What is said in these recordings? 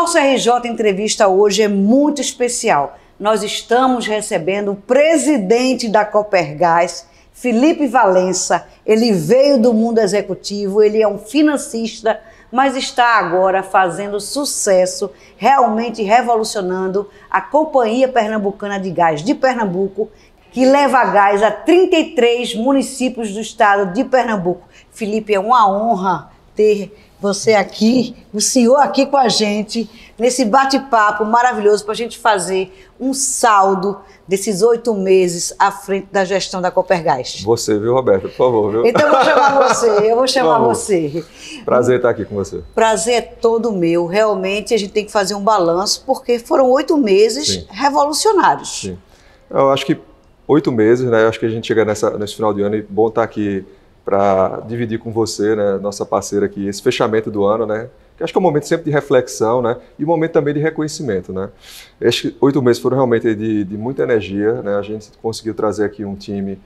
nosso RJ Entrevista hoje é muito especial. Nós estamos recebendo o presidente da Copergás, Felipe Valença. Ele veio do mundo executivo, ele é um financista, mas está agora fazendo sucesso, realmente revolucionando a Companhia Pernambucana de Gás de Pernambuco, que leva gás a 33 municípios do estado de Pernambuco. Felipe, é uma honra ter você aqui, o senhor aqui com a gente, nesse bate-papo maravilhoso para a gente fazer um saldo desses 8 meses à frente da gestão da Copergás. Você, viu, Roberto? Por favor, viu? Então eu vou chamar você. Prazer estar aqui com você. Prazer é todo meu. Realmente a gente tem que fazer um balanço, porque foram 8 meses Sim. revolucionários. Sim. Eu acho que 8 meses, né? Eu acho que a gente chega nesse final de ano e bom estar aqui para dividir com você, né, nossa parceira aqui, esse fechamento do ano, né? Que acho que é um momento sempre de reflexão, né? E um momento também de reconhecimento, né? Estes 8 meses foram realmente de muita energia, né? A gente conseguiu trazer aqui um time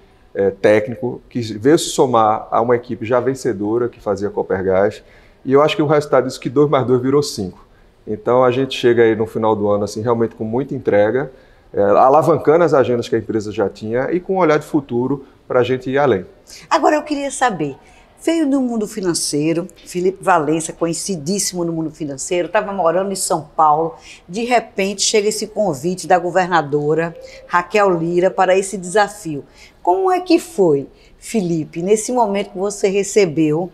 técnico que veio se somar a uma equipe já vencedora que fazia Copergás. E eu acho que o resultado disso que 2 mais 2 virou 5. Então a gente chega aí no final do ano assim realmente com muita entrega, alavancando as agendas que a empresa já tinha e com um olhar de futuro para a gente ir além. Agora eu queria saber, veio do mundo financeiro, Felipe Valença, conhecidíssimo no mundo financeiro, estava morando em São Paulo, de repente chega esse convite da governadora Raquel Lira para esse desafio. Como é que foi, Felipe, nesse momento que você recebeu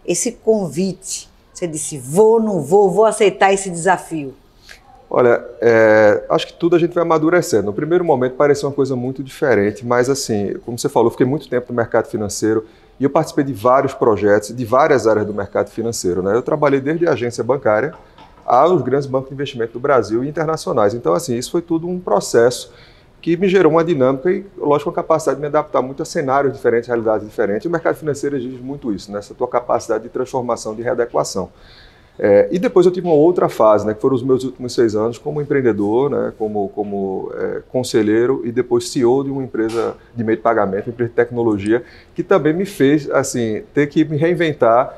esse convite? Você disse, vou aceitar esse desafio. Olha, acho que tudo a gente vai amadurecendo. No primeiro momento parecia uma coisa muito diferente, mas assim, como você falou, eu fiquei muito tempo no mercado financeiro e eu participei de vários projetos, de várias áreas do mercado financeiro, né? Eu trabalhei desde a agência bancária aos grandes bancos de investimento do Brasil e internacionais. Então, assim, isso foi tudo um processo que me gerou uma dinâmica e, lógico, uma capacidade de me adaptar muito a cenários diferentes, realidades diferentes. E o mercado financeiro exige muito isso, né? Essa tua capacidade de transformação, de readequação. E depois eu tive uma outra fase, né, que foram os meus últimos 6 anos como empreendedor, né, como conselheiro e depois CEO de uma empresa de meio de pagamento, uma empresa de tecnologia, que também me fez assim, ter que me reinventar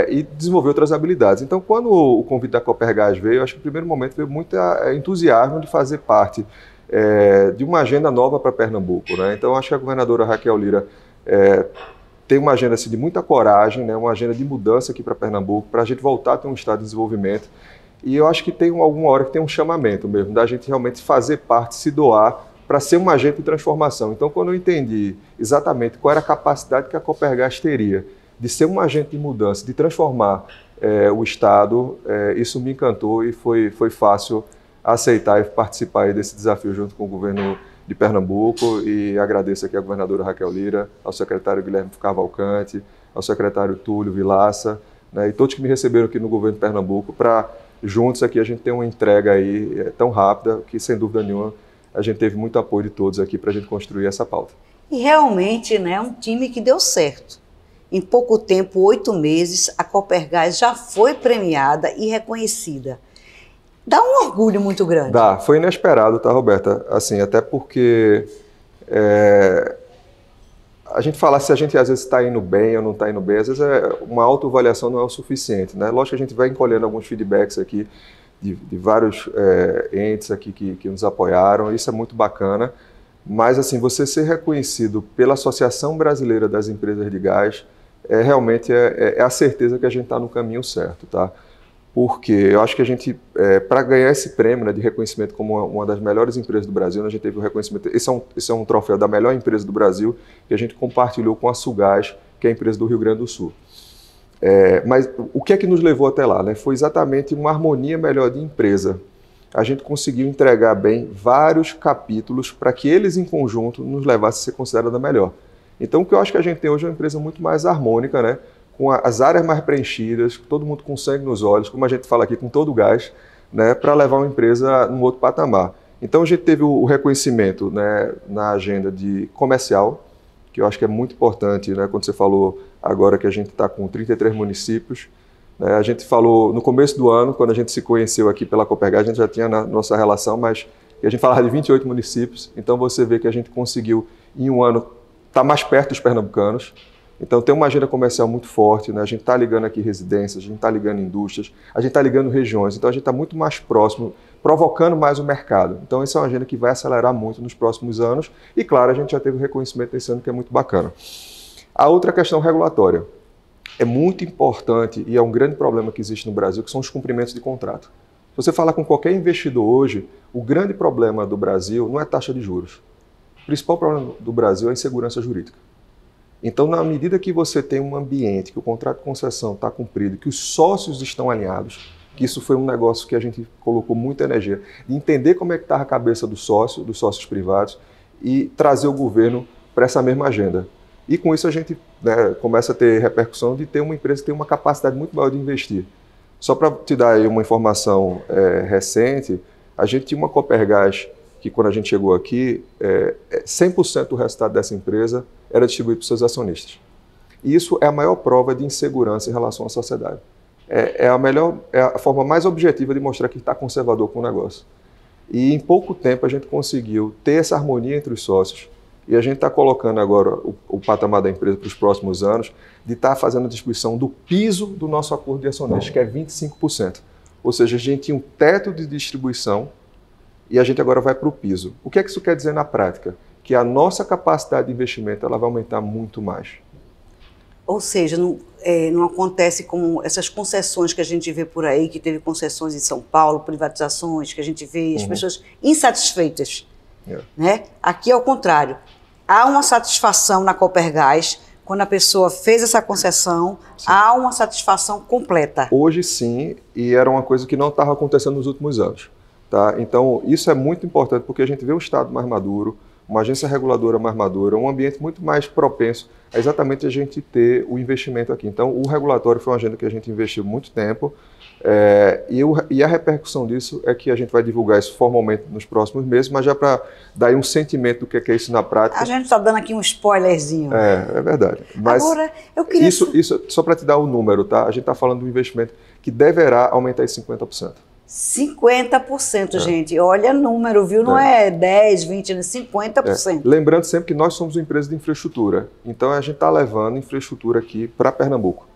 e desenvolver outras habilidades. Então, quando o convite da Copergás veio, acho que no primeiro momento veio muito entusiasmo de fazer parte de uma agenda nova para Pernambuco, né? Então, acho que a governadora Raquel Lira tem uma agenda assim, de muita coragem, né, uma agenda de mudança aqui para Pernambuco, para a gente voltar a ter um estado de desenvolvimento. E eu acho que tem alguma hora que tem um chamamento mesmo, da gente realmente fazer parte, se doar, para ser um agente de transformação. Então, quando eu entendi exatamente qual era a capacidade que a Copergás teria de ser um agente de mudança, de transformar o estado, isso me encantou e foi fácil aceitar e participar desse desafio junto com o governo de Pernambuco, e agradeço aqui à governadora Raquel Lira, ao secretário Guilherme Cavalcante, ao secretário Túlio Vilaça, né, e todos que me receberam aqui no governo de Pernambuco, para juntos aqui a gente ter uma entrega aí tão rápida que, sem dúvida nenhuma, a gente teve muito apoio de todos aqui para a gente construir essa pauta. E realmente, né, um time que deu certo. Em pouco tempo, 8 meses, a Copergás já foi premiada e reconhecida. Dá um orgulho muito grande. Dá, foi inesperado, tá, Roberta? Assim, até porque a gente fala se a gente às vezes está indo bem ou não está indo bem, às vezes uma autoavaliação não é o suficiente, né? Lógico que a gente vai encolhendo alguns feedbacks aqui de vários entes aqui que nos apoiaram, isso é muito bacana, mas assim, você ser reconhecido pela Associação Brasileira das Empresas de Gás realmente é a certeza que a gente está no caminho certo, tá? Porque eu acho que a gente, para ganhar esse prêmio, né, de reconhecimento como uma das melhores empresas do Brasil, né, a gente teve o reconhecimento, esse é um troféu da melhor empresa do Brasil, que a gente compartilhou com a Sugás, que é a empresa do Rio Grande do Sul. Mas o que é que nos levou até lá, né? Foi exatamente uma harmonia melhor de empresa. A gente conseguiu entregar bem vários capítulos para que eles em conjunto nos levassem a ser considerada melhor. Então o que eu acho que a gente tem hoje é uma empresa muito mais harmônica, né? Com as áreas mais preenchidas, todo mundo com sangue nos olhos, como a gente fala aqui, com todo o gás, né, para levar uma empresa num outro patamar. Então a gente teve o reconhecimento, né, na agenda de comercial, que eu acho que é muito importante, né, quando você falou agora que a gente está com 33 municípios. Né, a gente falou no começo do ano, quando a gente se conheceu aqui pela Copergás, a gente já tinha na nossa relação, mas a gente falava de 28 municípios, então você vê que a gente conseguiu, em um ano, estar mais perto dos pernambucanos, Então tem uma agenda comercial muito forte, né? A gente está ligando aqui residências, a gente está ligando indústrias, a gente está ligando regiões, então a gente está muito mais próximo, provocando mais o mercado. Então essa é uma agenda que vai acelerar muito nos próximos anos e, claro, a gente já teve um reconhecimento esse ano que é muito bacana. A outra questão regulatória é muito importante e é um grande problema que existe no Brasil, que são os cumprimentos de contrato. Se você falar com qualquer investidor hoje, o grande problema do Brasil não é taxa de juros. O principal problema do Brasil é a insegurança jurídica. Então, na medida que você tem um ambiente, que o contrato de concessão está cumprido, que os sócios estão alinhados, que isso foi um negócio que a gente colocou muita energia, de entender como é que está a cabeça do sócio, dos sócios privados, e trazer o governo para essa mesma agenda. E com isso a gente, né, começa a ter repercussão de ter uma empresa que tem uma capacidade muito maior de investir. Só para te dar aí uma informação recente, a gente tinha uma Copergás que quando a gente chegou aqui, 100% do resultado dessa empresa era distribuído para os seus acionistas. E isso é a maior prova de insegurança em relação à sociedade. É a forma mais objetiva de mostrar que está conservador com o negócio. E em pouco tempo a gente conseguiu ter essa harmonia entre os sócios e a gente está colocando agora o patamar da empresa para os próximos anos de estar fazendo a distribuição do piso do nosso acordo de acionistas, que é 25%. Ou seja, a gente tinha um teto de distribuição e a gente agora vai para o piso. O que é que isso quer dizer na prática? Que a nossa capacidade de investimento ela vai aumentar muito mais. Ou seja, não acontece como essas concessões que a gente vê por aí, que teve concessões em São Paulo, privatizações, que a gente vê as pessoas insatisfeitas. Né? Aqui é o contrário. Há uma satisfação na Copergás, quando a pessoa fez essa concessão, sim, há uma satisfação completa. Hoje sim, e era uma coisa que não estava acontecendo nos últimos anos. Tá? Então, isso é muito importante, porque a gente vê um Estado mais maduro, uma agência reguladora mais madura, um ambiente muito mais propenso a exatamente a gente ter o investimento aqui. Então, o regulatório foi uma agenda que a gente investiu muito tempo, e a repercussão disso é que a gente vai divulgar isso formalmente nos próximos meses, mas já para dar aí um sentimento do que é isso na prática. A gente está dando aqui um spoilerzinho. É verdade. Mas agora, eu queria... Isso só para te dar o número, tá? A gente está falando de um investimento que deverá aumentar em 50%. 50%, gente. Olha número, viu? Não é 10, 20, 50%. Lembrando sempre que nós somos uma empresa de infraestrutura. Então, a gente está levando infraestrutura aqui para Pernambuco.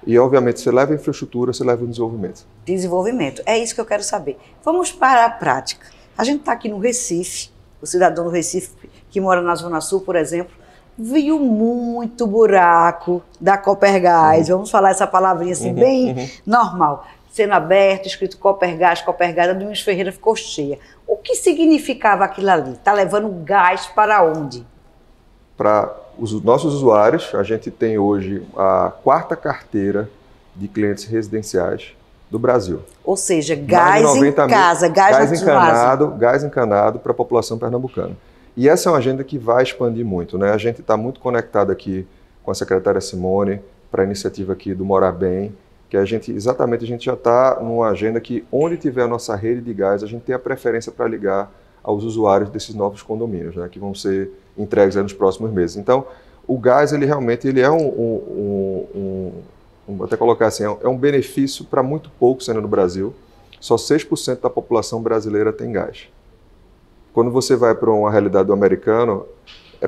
E, obviamente, você leva a infraestrutura, você leva o desenvolvimento. Desenvolvimento. É isso que eu quero saber. Vamos para a prática. A gente está aqui no Recife, o cidadão do Recife que mora na Zona Sul, por exemplo, viu muito buraco da Copergás. Vamos falar essa palavrinha assim, bem normal. Sendo aberto, escrito Copergás, a Domingos Ferreira ficou cheia. O que significava aquilo ali? Está levando gás para onde? Para os nossos usuários, a gente tem hoje a 4ª carteira de clientes residenciais do Brasil. Ou seja, gás em casa, gás encanado para a população pernambucana. E essa é uma agenda que vai expandir muito, né? A gente está muito conectado aqui com a secretária Simone para a iniciativa aqui do Morar Bem, que a gente já está numa agenda que onde tiver a nossa rede de gás, a gente tem a preferência para ligar aos usuários desses novos condomínios, né, que vão ser entregues nos próximos meses. Então, o gás, ele realmente é vou até colocar assim, é um benefício para muito poucos ainda no Brasil. Só 6% da população brasileira tem gás. Quando você vai para uma realidade do americano,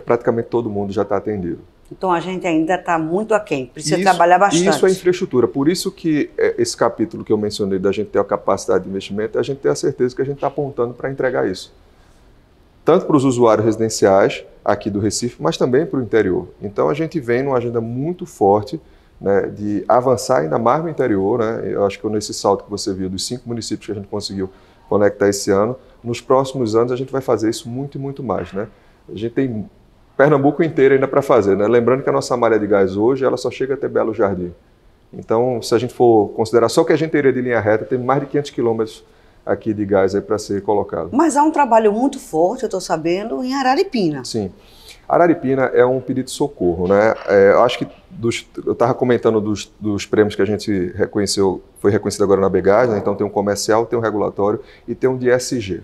praticamente todo mundo já está atendido. Então, a gente ainda está muito aquém, precisa trabalhar bastante. Isso é infraestrutura. Por isso que esse capítulo que eu mencionei da gente ter a capacidade de investimento, a gente ter a certeza que a gente está apontando para entregar isso. Tanto para os usuários residenciais aqui do Recife, mas também para o interior. Então, a gente vem numa agenda muito forte, né, de avançar ainda mais no interior. Né? Eu acho que nesse salto que você viu dos 5 municípios que a gente conseguiu conectar esse ano, nos próximos anos a gente vai fazer isso muito e muito mais. Né? A gente tem Pernambuco inteiro ainda para fazer, né? Lembrando que a nossa malha de gás hoje, ela só chega até Belo Jardim. Então, se a gente for considerar só o que a gente teria de linha reta, tem mais de 500 quilômetros aqui de gás aí para ser colocado. Mas há um trabalho muito forte, eu estou sabendo, em Araripina. Sim. Araripina é um pedido de socorro, né? Eu acho que eu estava comentando dos prêmios que a gente reconheceu, foi reconhecido agora na Begás, né? Então tem um comercial, tem um regulatório e tem um de ESG.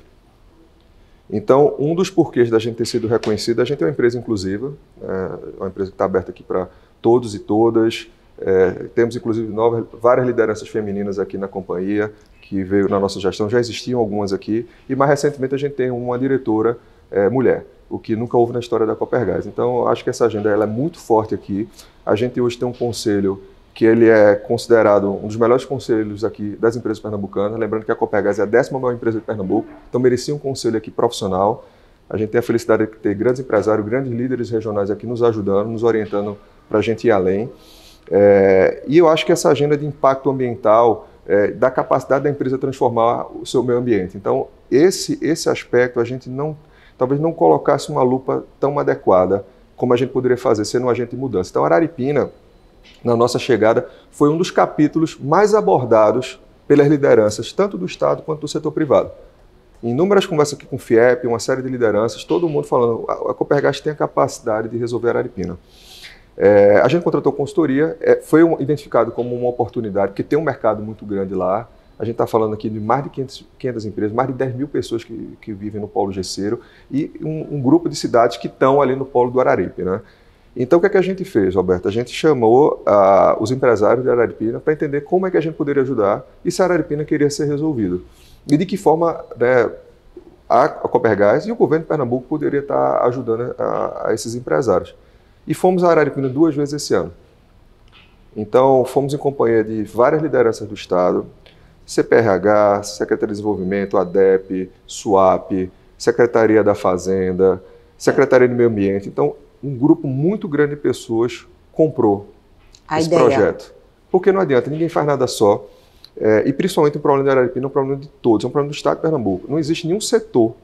Então, um dos porquês da gente ter sido reconhecido, a gente é uma empresa inclusiva, uma empresa que está aberta aqui para todos e todas. Temos, inclusive, várias lideranças femininas aqui na companhia, que veio na nossa gestão, já existiam algumas aqui, e mais recentemente a gente tem uma diretora mulher. o que nunca houve na história da Copergás. Então, acho que essa agenda ela é muito forte aqui. A gente hoje tem um conselho que ele é considerado um dos melhores conselhos aqui das empresas pernambucanas. Lembrando que a Copergás é a 10ª maior empresa de Pernambuco, então merecia um conselho aqui profissional. A gente tem a felicidade de ter grandes empresários, grandes líderes regionais aqui nos ajudando, nos orientando para a gente ir além. E eu acho que essa agenda de impacto ambiental, da capacidade da empresa transformar o seu meio ambiente. Então, esse aspecto a gente talvez não colocasse uma lupa tão adequada como a gente poderia fazer sendo um agente de mudança. Então, Araripina, na nossa chegada, foi um dos capítulos mais abordados pelas lideranças, tanto do Estado quanto do setor privado. Em inúmeras conversas aqui com o FIEP, uma série de lideranças, todo mundo falando a Copergás tem a capacidade de resolver Araripina. A gente contratou consultoria, foi identificado como uma oportunidade, porque tem um mercado muito grande lá. A gente está falando aqui de mais de 500 empresas, mais de 10 mil pessoas que vivem no polo gesseiro e um grupo de cidades que estão ali no polo do Araripe, né? Então, o que é que a gente fez, Roberto? A gente chamou os empresários de Araripina para entender como é que a gente poderia ajudar e se a Araripina queria ser resolvido. E de que forma, né, a Copergás e o governo de Pernambuco poderia estar ajudando a esses empresários. E fomos a Araripina 2 vezes esse ano. Então, fomos em companhia de várias lideranças do Estado, CPRH, Secretaria de Desenvolvimento, ADEP, SUAP, Secretaria da Fazenda, Secretaria do Meio Ambiente. Então, um grupo muito grande de pessoas comprou esse projeto. Porque não adianta, ninguém faz nada só. E principalmente o problema da Araripina é um problema de todos, é um problema do Estado de Pernambuco. Não existe nenhum setor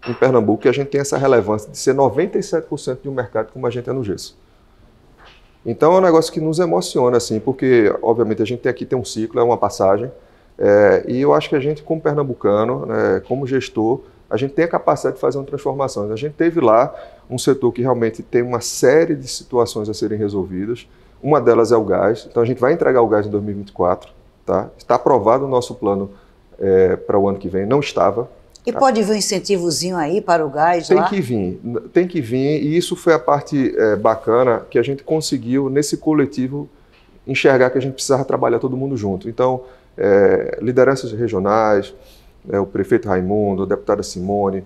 em Pernambuco que a gente tenha essa relevância de ser 97% de um mercado como a gente é no gesso. Então é um negócio que nos emociona, assim, porque obviamente a gente aqui tem um ciclo, é uma passagem, e eu acho que a gente, como pernambucano, né, como gestor, a gente tem a capacidade de fazer uma transformação. A gente teve lá um setor que realmente tem uma série de situações a serem resolvidas, uma delas é o gás, então a gente vai entregar o gás em 2024, tá? Está aprovado o nosso plano para o ano que vem, não estava. E pode vir um incentivozinho aí para o gás lá? Tem que vir, e isso foi a parte bacana que a gente conseguiu, nesse coletivo, enxergar que a gente precisava trabalhar todo mundo junto. Então, lideranças regionais, o prefeito Raimundo, a deputada Simone,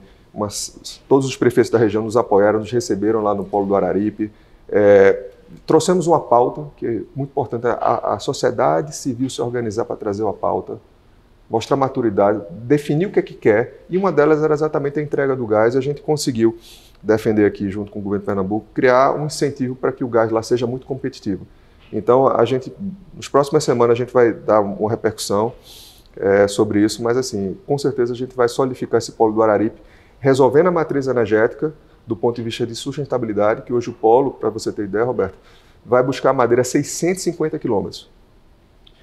todos os prefeitos da região nos apoiaram, nos receberam lá no Polo do Araripe. Trouxemos uma pauta, que é muito importante, a sociedade civil se organizar para trazer uma pauta, mostrar maturidade, definir o que é que quer, e uma delas era exatamente a entrega do gás. A gente conseguiu defender aqui, junto com o governo de Pernambuco, criar um incentivo para que o gás lá seja muito competitivo. Então, nas próximas semanas, a gente vai dar uma repercussão sobre isso, mas assim, com certeza a gente vai solidificar esse polo do Araripe, resolvendo a matriz energética do ponto de vista de sustentabilidade, que hoje o polo, para você ter ideia, Roberto, vai buscar madeira a 650 quilômetros.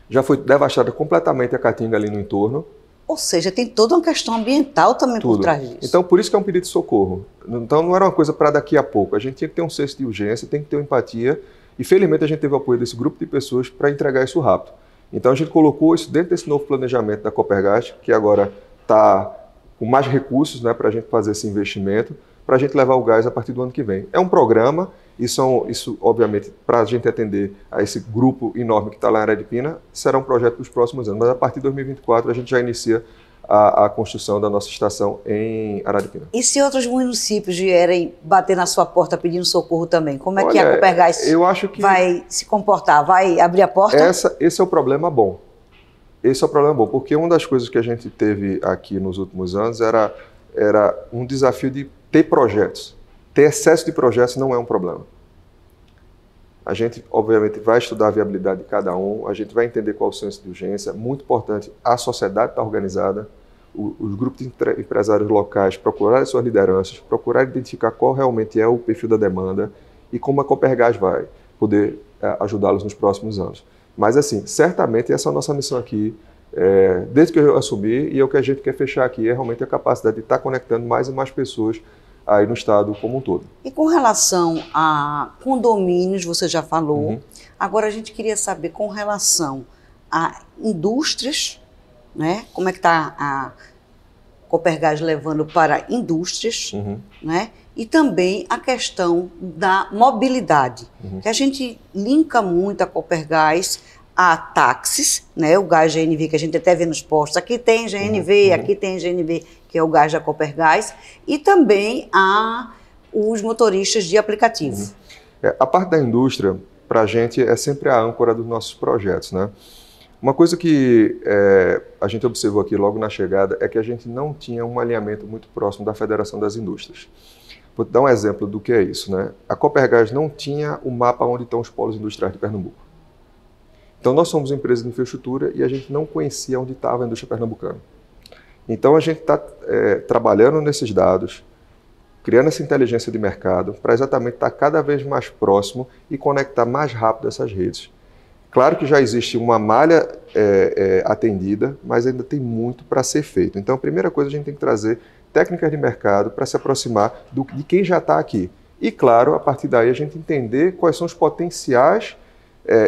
Já foi devastada completamente a caatinga ali no entorno. Ou seja, tem toda uma questão ambiental também por trás disso. Então, por isso que é um pedido de socorro. Então, não era uma coisa para daqui a pouco. A gente tinha que ter um senso de urgência, tem que ter uma empatia. E, felizmente, a gente teve o apoio desse grupo de pessoas para entregar isso rápido. Então, a gente colocou isso dentro desse novo planejamento da Copergás, que agora está com mais recursos, né, para a gente fazer esse investimento, para a gente levar o gás a partir do ano que vem. É um programa, isso obviamente, para a gente atender a esse grupo enorme que está lá em Araripina, será um projeto para os próximos anos. Mas a partir de 2024 a gente já inicia a construção da nossa estação em Araripina. E se outros municípios vierem bater na sua porta pedindo socorro também, como é que a Copergás vai se comportar? Vai abrir a porta? Esse é o problema bom. Esse é o problema bom, porque uma das coisas que a gente teve aqui nos últimos anos era um desafio de ter projetos. Ter excesso de projetos não é um problema. A gente, obviamente, vai estudar a viabilidade de cada um, a gente vai entender qual é o senso de urgência. Muito importante, a sociedade está organizada, os grupos de empresários locais procurarem suas lideranças, procurar identificar qual realmente é o perfil da demanda e como a Copergás vai poder ajudá-los nos próximos anos. Mas, assim, certamente essa é a nossa missão aqui, desde que eu assumi, e o que a gente quer fechar aqui é realmente a capacidade de estar conectando mais e mais pessoas aí no estado como um todo. E com relação a condomínios, você já falou, agora a gente queria saber com relação a indústrias, né? Como é que está a Copergás levando para indústrias, né? E também a questão da mobilidade, que a gente linka muito a Copergás a táxis, né? O gás GNV que a gente até vê nos postos, aqui tem GNV, aqui tem GNV, que é o gás da Copergás, e também a os motoristas de aplicativo. A parte da indústria, para a gente, é sempre a âncora dos nossos projetos, né? Uma coisa que a gente observou aqui logo na chegada é que a gente não tinha um alinhamento muito próximo da Federação das Indústrias. Vou dar um exemplo do que é isso, né? A Copergás não tinha o mapa onde estão os polos industriais de Pernambuco. Então, nós somos uma empresa de infraestrutura e a gente não conhecia onde estava a indústria pernambucana. Então, a gente está trabalhando nesses dados, criando essa inteligência de mercado para exatamente estar cada vez mais próximo e conectar mais rápido essas redes. Claro que já existe uma malha atendida, mas ainda tem muito para ser feito. Então, a primeira coisa, a gente tem que trazer técnicas de mercado para se aproximar de quem já está aqui. E, claro, a partir daí, a gente entender quais são os potenciais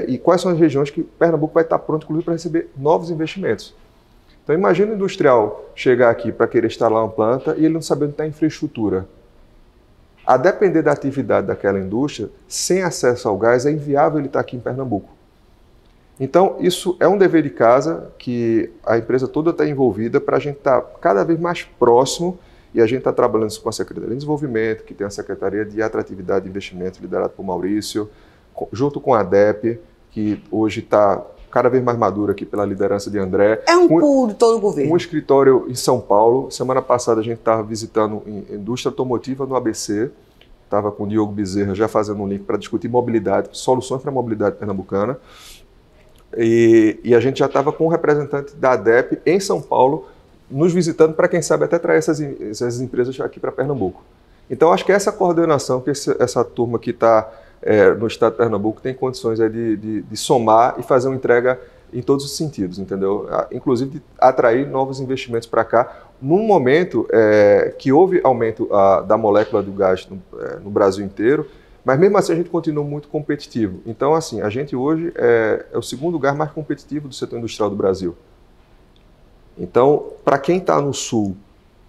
e quais são as regiões que Pernambuco vai estar pronto, inclusive, para receber novos investimentos. Então, imagina o industrial chegar aqui para querer instalar uma planta e ele não saber onde está a infraestrutura. A depender da atividade daquela indústria, sem acesso ao gás, é inviável ele estar aqui em Pernambuco. Então, isso é um dever de casa que a empresa toda está envolvida para a gente estar cada vez mais próximo, e a gente está trabalhando isso com a Secretaria de Desenvolvimento, que tem a Secretaria de Atratividade e Investimento, liderada por Maurício, junto com a ADEP, que hoje está cada vez mais madura aqui pela liderança de André. É um pool de todo o governo. Um escritório em São Paulo. Semana passada a gente estava visitando a indústria automotiva no ABC, estava com o Diogo Bezerra já fazendo um link para discutir mobilidade, soluções para a mobilidade pernambucana. E a gente já estava com um representante da ADEP em São Paulo, nos visitando para, quem sabe, até trazer essas empresas aqui para Pernambuco. Então, acho que essa coordenação, que essa turma que está no estado de Pernambuco tem condições de somar e fazer uma entrega em todos os sentidos, entendeu? Inclusive de atrair novos investimentos para cá, num momento que houve aumento da molécula do gás no Brasil inteiro, mas mesmo assim a gente continua muito competitivo. Então, assim, a gente hoje é o segundo lugar mais competitivo do setor industrial do Brasil. Então, para quem está no sul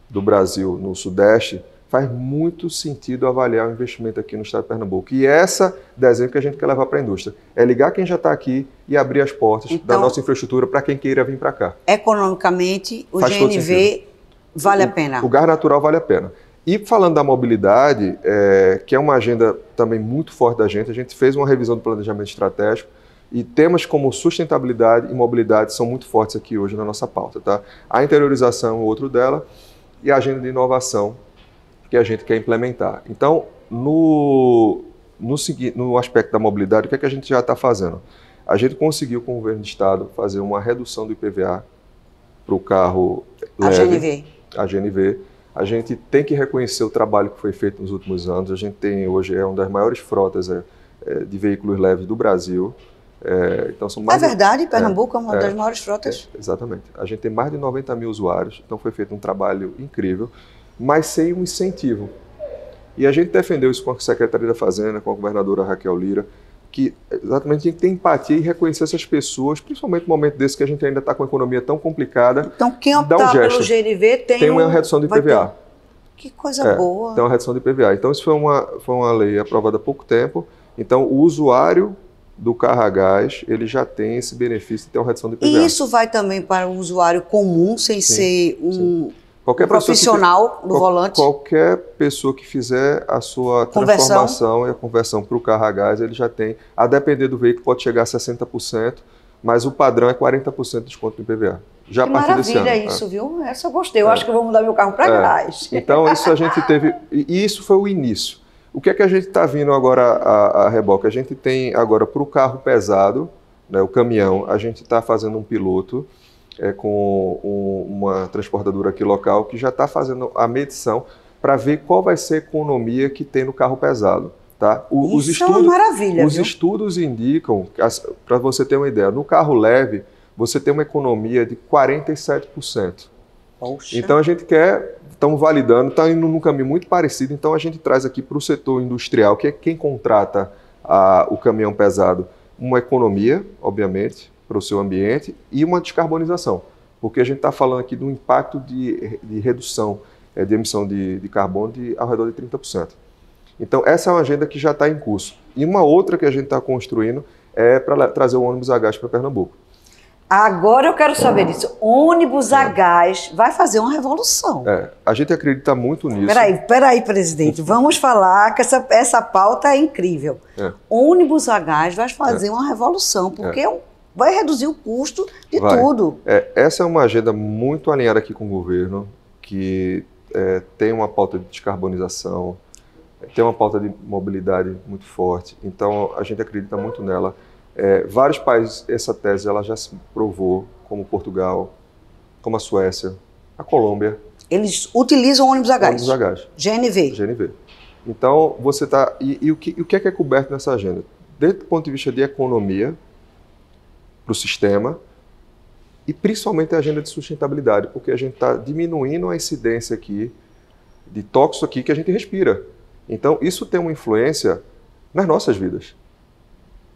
do Brasil, no sudeste, faz muito sentido avaliar o investimento aqui no estado de Pernambuco. E essa desenho que a gente quer levar para a indústria. É ligar quem já está aqui e abrir as portas da nossa infraestrutura para quem queira vir para cá. Economicamente, o GNV vale a pena. O gás natural vale a pena. E falando da mobilidade, que é uma agenda também muito forte da gente fez uma revisão do planejamento estratégico e temas como sustentabilidade e mobilidade são muito fortes aqui hoje na nossa pauta. Tá? A interiorização é outro dela e a agenda de inovação que a gente quer implementar. Então, no aspecto da mobilidade, o que é que a gente já está fazendo? A gente conseguiu, com o governo do estado, fazer uma redução do IPVA para o carro leve, a GNV. A gente tem que reconhecer o trabalho que foi feito nos últimos anos. A gente tem hoje uma das maiores frotas de veículos leves do Brasil. Então são mais verdade, Pernambuco é uma das maiores frotas. Exatamente. A gente tem mais de 90 mil usuários, então foi feito um trabalho incrível, mas sem um incentivo. E a gente defendeu isso com a Secretaria da Fazenda, com a governadora Raquel Lira, que exatamente a gente tem empatia e reconhecer essas pessoas, principalmente no momento desse que a gente ainda está com a economia tão complicada. Então, quem optar pelo GNV tem uma redução do IPVA. Que coisa boa. Tem uma redução do IPVA. Então, isso foi uma lei aprovada há pouco tempo. Então, o usuário do carro a gás, ele já tem esse benefício de ter uma redução do IPVA. E isso vai também para o usuário comum, sem ser um profissional do volante? Qualquer pessoa que fizer a sua transformação e a conversão para o carro a gás, ele já tem, a depender do veículo, pode chegar a 60%, mas o padrão é 40% de desconto no IPVA. Já que a partir desse ano. Maravilha isso, viu? Essa eu gostei. Eu acho que eu vou mudar meu carro para gás. Então, isso a gente teve, e isso foi o início. O que é que a gente está vindo agora a reboque? A gente tem agora para o carro pesado, né, o caminhão, a gente está fazendo um piloto com uma transportadora aqui local que já está fazendo a medição para ver qual vai ser a economia que tem no carro pesado. Tá? Isso é uma maravilha, Os estudos indicam, para você ter uma ideia, no carro leve você tem uma economia de 47%. Poxa. Então a gente estamos validando, está indo num caminho muito parecido, então a gente traz aqui para o setor industrial, que é quem contrata o caminhão pesado, uma economia, obviamente, para o seu ambiente e uma descarbonização, porque a gente está falando aqui do impacto de redução de emissão de carbono ao redor de 30%. Então essa é uma agenda que já está em curso. E uma outra que a gente está construindo é para trazer o ônibus a gás para Pernambuco. Agora eu quero saber disso. Ônibus a gás vai fazer uma revolução. A gente acredita muito nisso. Peraí, presidente. Vamos falar que essa pauta é incrível. Ônibus a gás vai fazer uma revolução, porque vai reduzir o custo de tudo. Essa é uma agenda muito alinhada aqui com o governo, que tem uma pauta de descarbonização, tem uma pauta de mobilidade muito forte. Então, a gente acredita muito nela. Vários países, essa tese ela já se provou, como Portugal, como a Suécia, a Colômbia. Eles utilizam ônibus a gás? Ônibus a gás. GNV. Então, você está... E o que é coberto nessa agenda? Desde o ponto de vista de economia, para o sistema, e principalmente a agenda de sustentabilidade, porque a gente está diminuindo a incidência aqui de tóxicos aqui que a gente respira. Então, isso tem uma influência nas nossas vidas.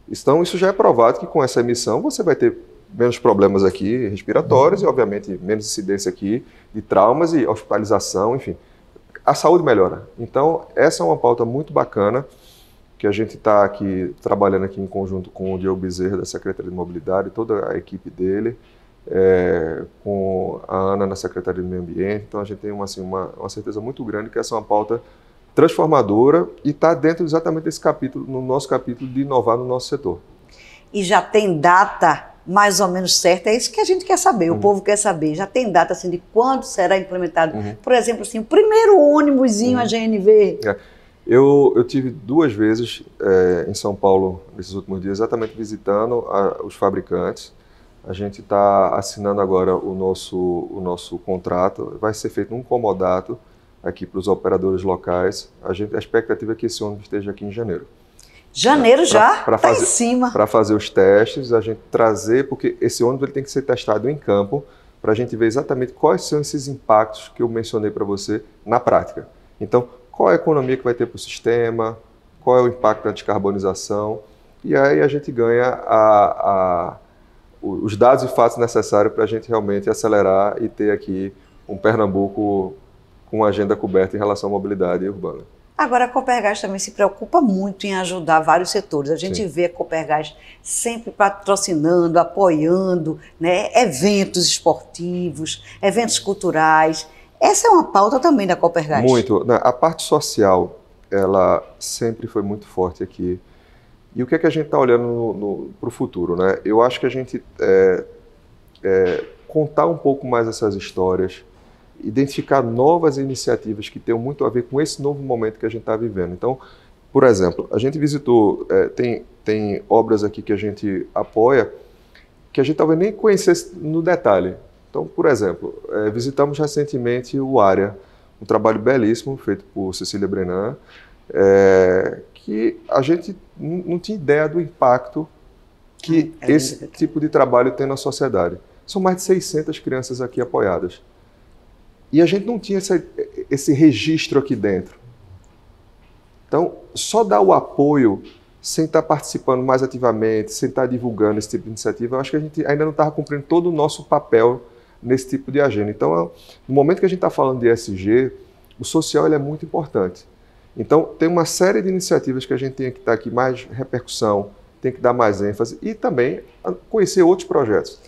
Então, isso já é provado que com essa emissão você vai ter menos problemas aqui respiratórios e, obviamente, menos incidência aqui de traumas e hospitalização, enfim. A saúde melhora. Então, essa é uma pauta muito bacana que a gente está aqui trabalhando aqui em conjunto com o Diogo Bezerra, da Secretaria de Mobilidade, toda a equipe dele, com a Ana na Secretaria do Meio Ambiente. Então, a gente tem uma certeza muito grande que essa é uma pauta transformadora e está dentro exatamente desse capítulo, no nosso capítulo de inovar no nosso setor. E já tem data mais ou menos certa? É isso que a gente quer saber, o povo quer saber. Já tem data assim, de quando será implementado? Por exemplo, assim, o primeiro ônibusinho a GNV? Eu tive 2 vezes em São Paulo nesses últimos dias, exatamente visitando os fabricantes. A gente está assinando agora o nosso contrato, vai ser feito um comodato aqui para os operadores locais. A expectativa é que esse ônibus esteja aqui em janeiro. Janeiro já? Está em cima. Para fazer os testes, a gente trazer, porque esse ônibus ele tem que ser testado em campo, para a gente ver exatamente quais são esses impactos que eu mencionei para você na prática. Então, qual é a economia que vai ter para o sistema, qual é o impacto da descarbonização, e aí a gente ganha os dados e fatos necessários para a gente realmente acelerar e ter aqui um Pernambuco com uma agenda coberta em relação à mobilidade urbana. Agora, a Copergás também se preocupa muito em ajudar vários setores. A gente vê a Copergás sempre patrocinando, apoiando, né, eventos esportivos, eventos culturais. Essa é uma pauta também da Copergás. Muito. A parte social, ela sempre foi muito forte aqui. E o que é que a gente está olhando para o futuro, né? Eu acho que a gente contar um pouco mais essas histórias, identificar novas iniciativas que tenham muito a ver com esse novo momento que a gente está vivendo. Então, por exemplo, a gente visitou, tem obras aqui que a gente apoia, que a gente talvez nem conhecesse no detalhe. Então, por exemplo, visitamos recentemente o Área, um trabalho belíssimo feito por Cecília Brenan, que a gente não tinha ideia do impacto que esse tipo de trabalho tem na sociedade. São mais de 600 crianças aqui apoiadas. E a gente não tinha esse registro aqui dentro. Então, só dar o apoio sem estar participando mais ativamente, sem estar divulgando esse tipo de iniciativa, eu acho que a gente ainda não estava cumprindo todo o nosso papel nesse tipo de agenda. Então, no momento que a gente está falando de ESG, o social ele é muito importante. Então, tem uma série de iniciativas que a gente tem que dar aqui mais repercussão, tem que dar mais ênfase e também conhecer outros projetos.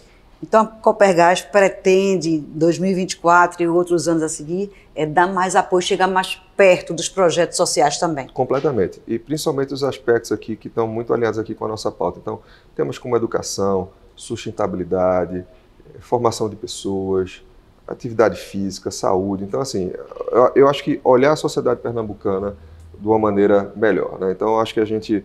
Então, a Copergás pretende, em 2024 e outros anos a seguir, dar mais apoio, chegar mais perto dos projetos sociais também. Completamente. E principalmente os aspectos aqui que estão muito alinhados aqui com a nossa pauta. Então, temas como educação, sustentabilidade, formação de pessoas, atividade física, saúde. Então, assim, eu acho que olhar a sociedade pernambucana de uma maneira melhor, né? Então, eu acho que a gente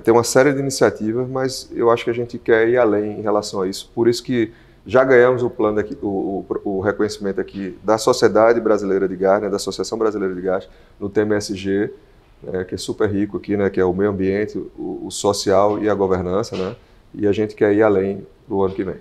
tem uma série de iniciativas, mas eu acho que a gente quer ir além em relação a isso. Por isso que já ganhamos o plano aqui, o reconhecimento aqui da Sociedade Brasileira de Gás, né, da Associação Brasileira de Gás, no tema ESG, que é super rico aqui, né, que é o meio ambiente, o social e a governança, né? E a gente quer ir além do ano que vem.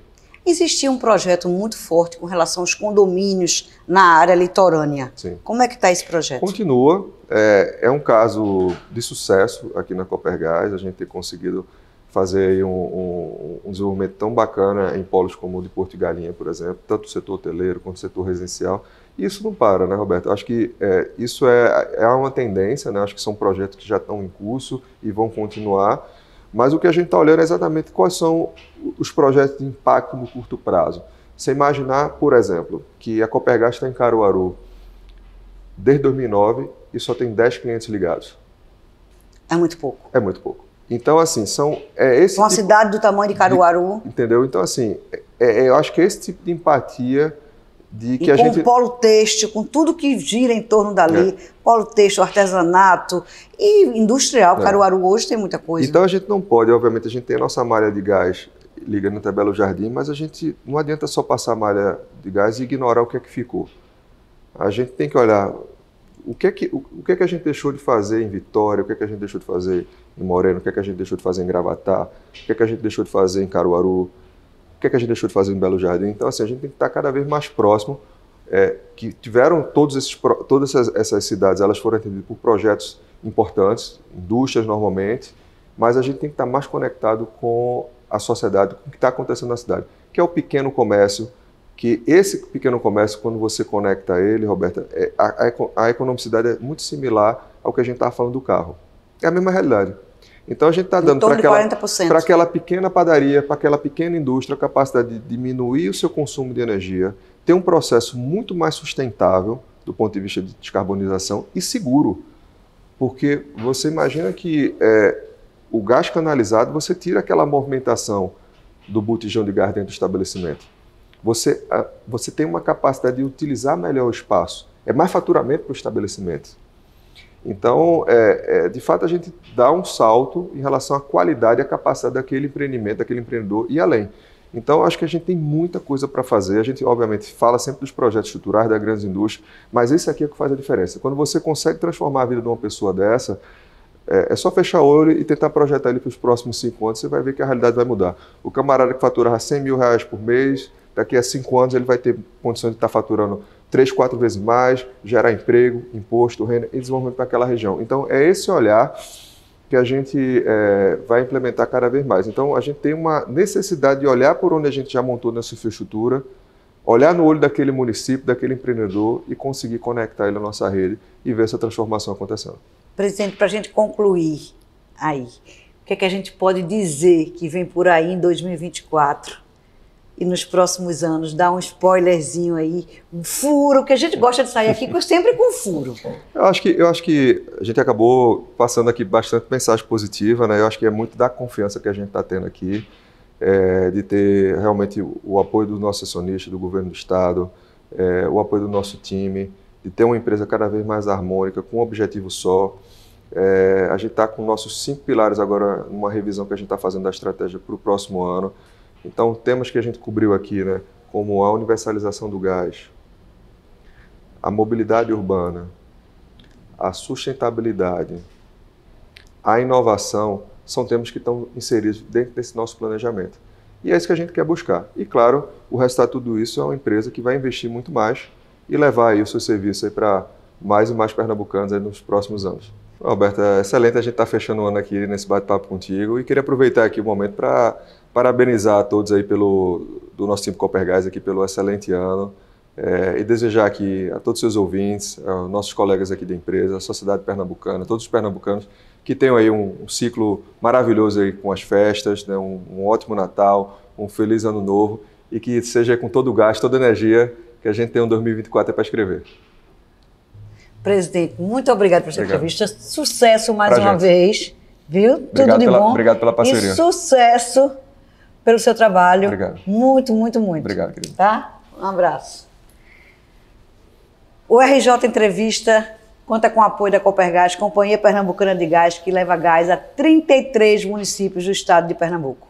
Existia um projeto muito forte com relação aos condomínios na área litorânea. Sim. Como é que está esse projeto? Continua. É um caso de sucesso aqui na Copergás, a gente tem conseguido fazer aí um desenvolvimento tão bacana em polos como o de Porto de Galinha, por exemplo, tanto o setor hoteleiro quanto o setor residencial. E isso não para, né, Roberto? Acho que isso é uma tendência, né? Acho que são projetos que já estão em curso e vão continuar, Mas o que a gente está olhando é exatamente quais são os projetos de impacto no curto prazo. Você imaginar, por exemplo, que a Copergás está em Caruaru desde 2009 e só tem 10 clientes ligados. É muito pouco. É muito pouco. Então, assim, uma cidade do tamanho de Caruaru. Entendeu? Então, assim, eu acho que esse tipo de empatia de que e com o polo têxtil, com tudo que gira em torno dali, polo têxtil, artesanato e industrial. Caruaru hoje tem muita coisa. Então, a gente não pode, obviamente, a gente tem a nossa malha de gás ligando até Belo Jardim, mas a gente não adianta só passar a malha de gás e ignorar o que é que ficou. A gente tem que olhar o que é que a gente deixou de fazer em Vitória, o que é que a gente deixou de fazer em Moreno, o que é que a gente deixou de fazer em Gravatá, o que é que a gente deixou de fazer em Caruaru, o que é que a gente deixou de fazer em Belo Jardim. Então, assim, a gente tem que estar cada vez mais próximo, que tiveram todas essas cidades, elas foram atendidas por projetos importantes, indústrias normalmente, mas a gente tem que estar mais conectado com a sociedade, com o que está acontecendo na cidade, que é o pequeno comércio, que esse pequeno comércio, quando você conecta ele, Roberta, a economicidade é muito similar ao que a gente estava falando do carro. É a mesma realidade. Então a gente está dando para aquela pequena padaria, para aquela pequena indústria, a capacidade de diminuir o seu consumo de energia, ter um processo muito mais sustentável do ponto de vista de descarbonização e seguro. Porque você imagina que o gás canalizado, você tira aquela movimentação do botijão de gás dentro do estabelecimento. Você tem uma capacidade de utilizar melhor o espaço. É mais faturamento para o estabelecimento. Então, de fato, a gente dá um salto em relação à qualidade e à capacidade daquele empreendimento, daquele empreendedor e além. Então, acho que a gente tem muita coisa para fazer. A gente, obviamente, fala sempre dos projetos estruturais das grandes indústrias, mas esse aqui é o que faz a diferença. Quando você consegue transformar a vida de uma pessoa dessa, é só fechar o olho e tentar projetar ele para os próximos 5 anos, você vai ver que a realidade vai mudar. O camarada que faturava R$100 mil por mês, daqui a 5 anos ele vai ter condição de estar faturando 3, 4 vezes mais, gerar emprego, imposto, renda e desenvolvimento para aquela região. Então, é esse olhar que a gente vai implementar cada vez mais. Então, a gente tem uma necessidade de olhar por onde a gente já montou nessa infraestrutura, olhar no olho daquele município, daquele empreendedor e conseguir conectar ele à nossa rede e ver essa transformação acontecendo. Presidente, para a gente concluir aí, o que é que a gente pode dizer que vem por aí em 2024 e nos próximos anos? Dá um spoilerzinho aí, um furo, que a gente gosta de sair aqui sempre com furo. Eu acho que a gente acabou passando aqui bastante mensagem positiva, né? Eu acho que é muito da confiança que a gente está tendo aqui, de ter realmente o apoio do nosso acionista, do governo do estado, o apoio do nosso time, de ter uma empresa cada vez mais harmônica, com um objetivo só. A gente está com nossos 5 pilares agora, numa revisão que a gente está fazendo da estratégia para o próximo ano. Então, temas que a gente cobriu aqui, né, como a universalização do gás, a mobilidade urbana, a sustentabilidade, a inovação, são temas que estão inseridos dentro desse nosso planejamento. E é isso que a gente quer buscar. E, claro, o resultado de tudo isso é uma empresa que vai investir muito mais e levar aí o seu serviço para mais e mais pernambucanos aí nos próximos anos. Roberta, excelente a gente estar fechando o ano aqui nesse bate-papo contigo e queria aproveitar aqui o momento para parabenizar a todos aí do nosso time Copergás aqui pelo excelente ano e desejar aqui a todos os seus ouvintes, nossos colegas aqui da empresa, a sociedade pernambucana, todos os pernambucanos que tenham aí um ciclo maravilhoso aí com as festas, né, um ótimo Natal, um feliz Ano Novo e que seja com todo o gás, toda a energia que a gente tem um 2024 para escrever. Presidente, muito obrigado por essa entrevista. Sucesso mais uma vez, viu? Obrigado, tudo de bom. Obrigado pela parceria. E sucesso pelo seu trabalho. Obrigado. Muito, muito, muito. Obrigado, querido. Tá? Um abraço. O RJ Entrevista conta com o apoio da Copergás, Companhia Pernambucana de Gás, que leva gás a 33 municípios do estado de Pernambuco.